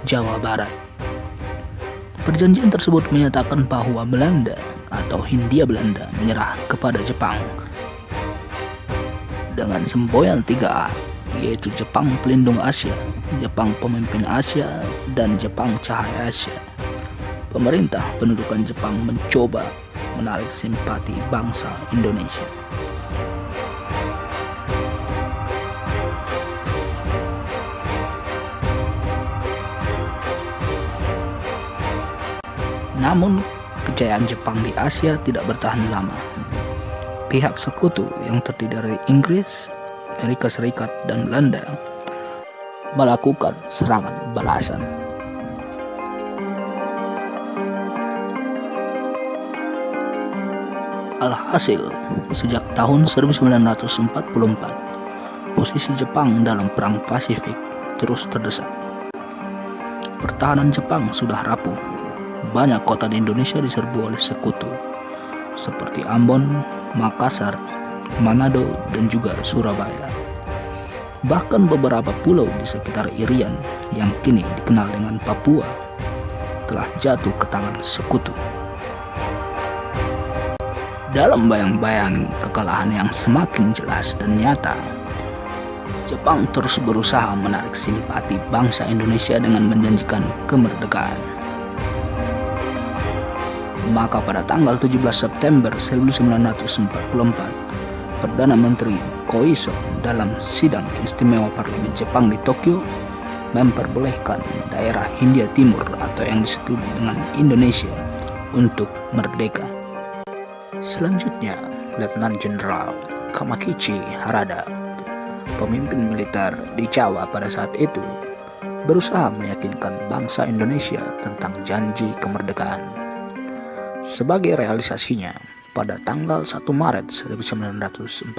Jawa Barat. Perjanjian tersebut menyatakan bahwa Belanda atau Hindia Belanda menyerah kepada Jepang dengan semboyan 3A, yaitu Jepang Pelindung Asia, Jepang Pemimpin Asia, dan Jepang Cahaya Asia. Pemerintah pendudukan Jepang mencoba menarik simpati bangsa Indonesia. Namun, kejayaan Jepang di Asia tidak bertahan lama. Pihak sekutu yang terdiri dari Inggris, Amerika Serikat, dan Belanda melakukan serangan balasan. Alhasil, sejak tahun 1944, posisi Jepang dalam Perang Pasifik terus terdesak. Pertahanan Jepang sudah rapuh. Banyak kota di Indonesia diserbu oleh sekutu, seperti Ambon, Makassar, Manado, dan juga Surabaya. Bahkan beberapa pulau di sekitar Irian yang kini dikenal dengan Papua telah jatuh ke tangan sekutu. Dalam bayang-bayang kekalahan yang semakin jelas dan nyata, Jepang terus berusaha menarik simpati bangsa Indonesia dengan menjanjikan kemerdekaan. Maka pada tanggal 17 September 1944, Perdana Menteri Koiso dalam sidang istimewa Parlemen Jepang di Tokyo memperbolehkan daerah Hindia Timur atau yang disebut dengan Indonesia untuk merdeka. Selanjutnya, Letnan Jenderal Kamakichi Harada, pemimpin militer di Jawa pada saat itu, berusaha meyakinkan bangsa Indonesia tentang janji kemerdekaan. Sebagai realisasinya, pada tanggal 1 Maret 1945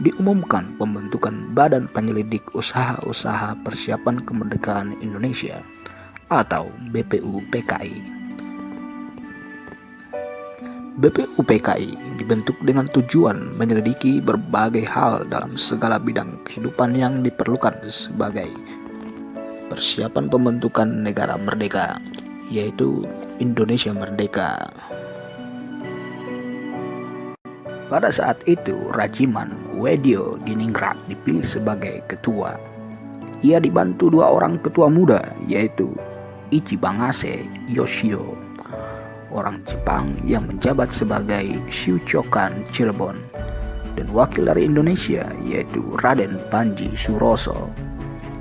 diumumkan pembentukan Badan Penyelidik Usaha-Usaha Persiapan Kemerdekaan Indonesia atau BPUPKI. BPUPKI dibentuk dengan tujuan menyelidiki berbagai hal dalam segala bidang kehidupan yang diperlukan sebagai persiapan pembentukan negara merdeka, yaitu Indonesia Merdeka. Pada saat itu, Rajiman Wedyo Diningrat dipilih sebagai ketua. Ia dibantu 2 orang ketua muda, yaitu Ichibangase Yoshio, orang Jepang yang menjabat sebagai Shuchokan Cirebon, dan wakil dari Indonesia, yaitu Raden Panji Suroso,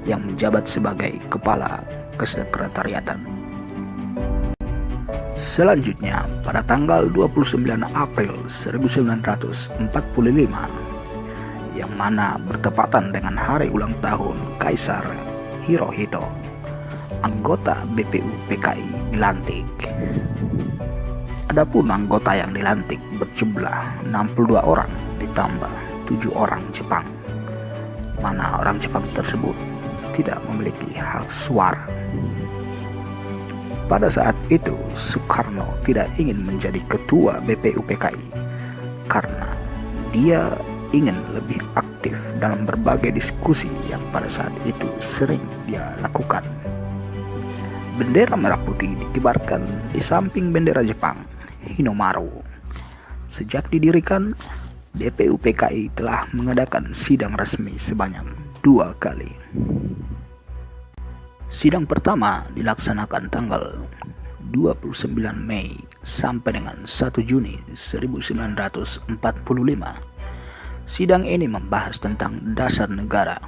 yang menjabat sebagai kepala kesekretariatan. Selanjutnya, pada tanggal 29 April 1945, yang mana bertepatan dengan hari ulang tahun Kaisar Hirohito, anggota BPUPKI dilantik. Adapun anggota yang dilantik berjumlah 62 orang ditambah 7 orang Jepang, mana orang Jepang tersebut tidak memiliki hak suara. Pada saat itu, Soekarno tidak ingin menjadi ketua BPUPKI karena dia ingin lebih aktif dalam berbagai diskusi yang pada saat itu sering dia lakukan. Bendera merah putih dikibarkan di samping bendera Jepang, Hinomaru. Sejak didirikan, BPUPKI telah mengadakan sidang resmi sebanyak 2 kali. Sidang pertama dilaksanakan tanggal 29 Mei sampai dengan 1 Juni 1945. Sidang ini membahas tentang dasar negara.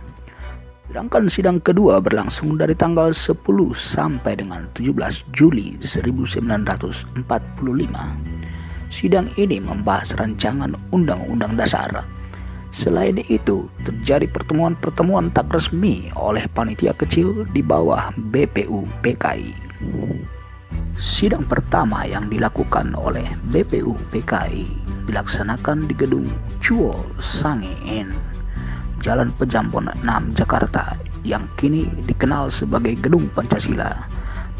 Sedangkan sidang kedua berlangsung dari tanggal 10 sampai dengan 17 Juli 1945. Sidang ini membahas rancangan Undang-Undang Dasar. Selain itu, terjadi pertemuan-pertemuan tak resmi oleh panitia kecil di bawah BPUPKI. Sidang pertama yang dilakukan oleh BPUPKI dilaksanakan di gedung Chuo Sange Inn, Jalan Pejambon 6, Jakarta, yang kini dikenal sebagai Gedung Pancasila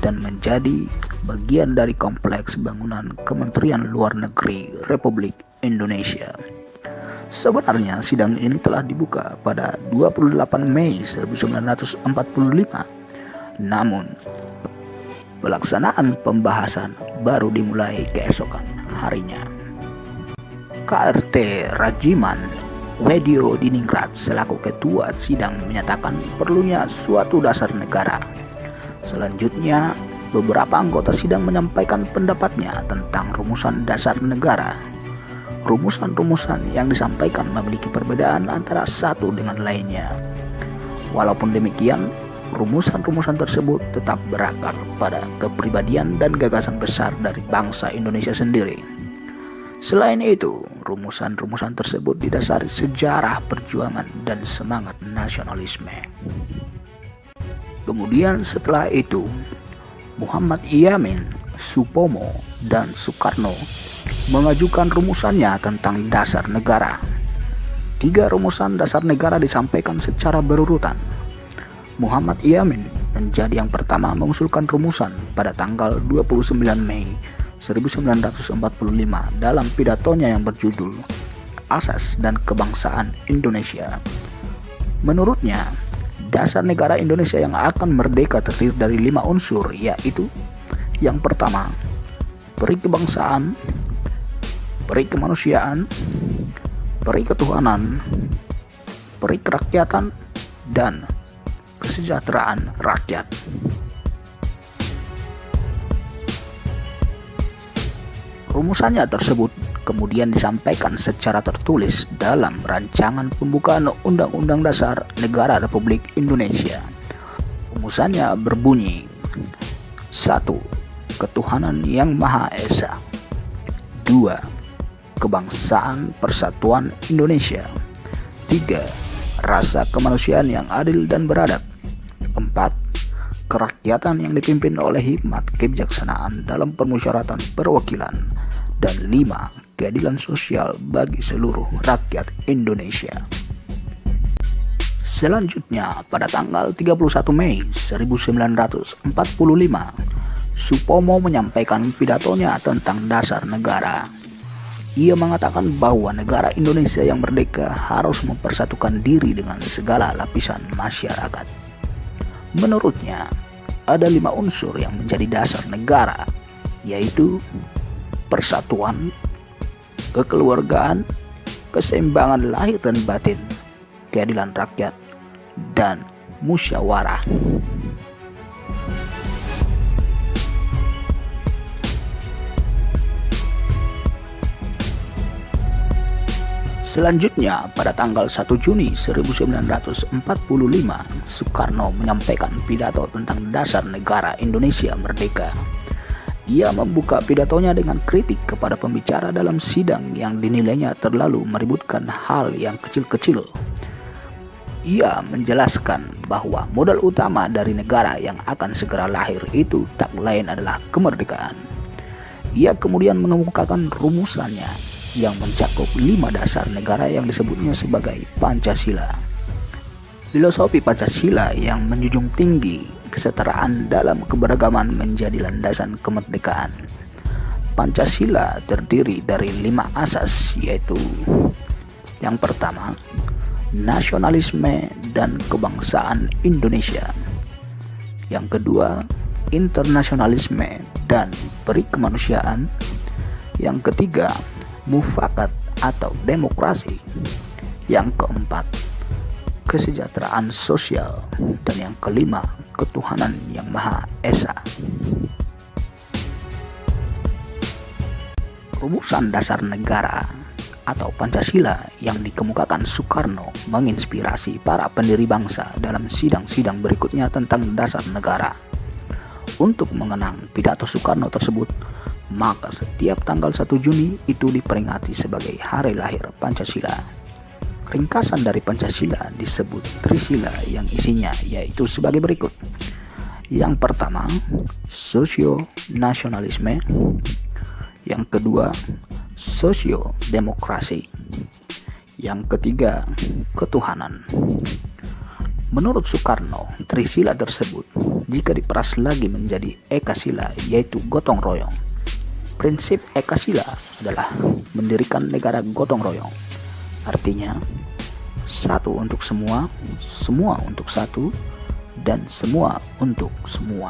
dan menjadi bagian dari kompleks bangunan Kementerian Luar Negeri Republik Indonesia. Sebenarnya sidang ini telah dibuka pada 28 Mei 1945, Namun, pelaksanaan pembahasan baru dimulai keesokan harinya. KRT Rajiman Wedyo Diningrat selaku ketua sidang menyatakan perlunya suatu dasar negara. Selanjutnya, beberapa anggota sidang menyampaikan pendapatnya tentang rumusan dasar negara. Rumusan-rumusan yang disampaikan memiliki perbedaan antara satu dengan lainnya. Walaupun demikian, rumusan-rumusan tersebut tetap berakar pada kepribadian dan gagasan besar dari bangsa Indonesia sendiri. Selain itu, rumusan-rumusan tersebut didasari sejarah perjuangan dan semangat nasionalisme. Kemudian setelah itu, Muhammad Yamin, Supomo, dan Soekarno mengajukan rumusannya tentang dasar negara. 3 rumusan dasar negara disampaikan secara berurutan. Muhammad Yamin menjadi yang pertama mengusulkan rumusan pada tanggal 29 Mei 1945 dalam pidatonya yang berjudul Asas dan Kebangsaan Indonesia. Menurutnya, dasar negara Indonesia yang akan merdeka terdiri dari 5 unsur, yaitu yang pertama, peri kebangsaan, peri kemanusiaan, peri ketuhanan, peri kerakyatan, dan kesejahteraan rakyat. Rumusannya tersebut kemudian disampaikan secara tertulis dalam rancangan pembukaan Undang-Undang Dasar Negara Republik Indonesia. Rumusannya berbunyi: 1. Ketuhanan yang Maha Esa. 2. Kebangsaan Persatuan Indonesia. 3. Rasa kemanusiaan yang adil dan beradab. 4. Kerakyatan yang dipimpin oleh hikmat kebijaksanaan dalam permusyawaratan perwakilan. Dan 5. Keadilan sosial bagi seluruh rakyat Indonesia. Selanjutnya, pada tanggal 31 Mei 1945, Supomo menyampaikan pidatonya tentang dasar negara. Ia mengatakan bahwa negara Indonesia yang merdeka harus mempersatukan diri dengan segala lapisan masyarakat. Menurutnya, ada 5 unsur yang menjadi dasar negara, yaitu persatuan, kekeluargaan, keseimbangan lahir dan batin, keadilan rakyat, dan musyawarah. Selanjutnya, pada tanggal 1 Juni 1945, Soekarno menyampaikan pidato tentang dasar negara Indonesia merdeka. Ia membuka pidatonya dengan kritik kepada pembicara dalam sidang yang dinilainya terlalu meributkan hal yang kecil-kecil. Ia menjelaskan bahwa modal utama dari negara yang akan segera lahir itu tak lain adalah kemerdekaan. Ia kemudian mengemukakan rumusannya yang mencakup 5 dasar negara yang disebutnya sebagai Pancasila. Filosofi Pancasila yang menjunjung tinggi kesetaraan dalam keberagaman menjadi landasan kemerdekaan. Pancasila terdiri dari 5 asas, yaitu yang pertama, nasionalisme dan kebangsaan Indonesia. Yang kedua, internasionalisme dan perikemanusiaan. Yang ketiga, mufakat atau demokrasi. Yang keempat, kesejahteraan sosial. Dan yang kelima, ketuhanan yang Maha Esa. Rumusan dasar negara atau Pancasila yang dikemukakan Soekarno menginspirasi para pendiri bangsa dalam sidang-sidang berikutnya tentang dasar negara. Untuk mengenang pidato Soekarno tersebut, maka setiap tanggal 1 Juni itu diperingati sebagai hari lahir Pancasila. Ringkasan dari Pancasila disebut Trisila yang isinya yaitu sebagai berikut. Yang pertama, sosio-nasionalisme. Yang kedua, sosio-demokrasi. Yang ketiga, ketuhanan. Menurut Soekarno, Trisila tersebut jika diperas lagi menjadi Ekasila yaitu gotong royong. Prinsip Ekasila adalah mendirikan negara gotong royong. Artinya, satu untuk semua, semua untuk satu, dan semua untuk semua.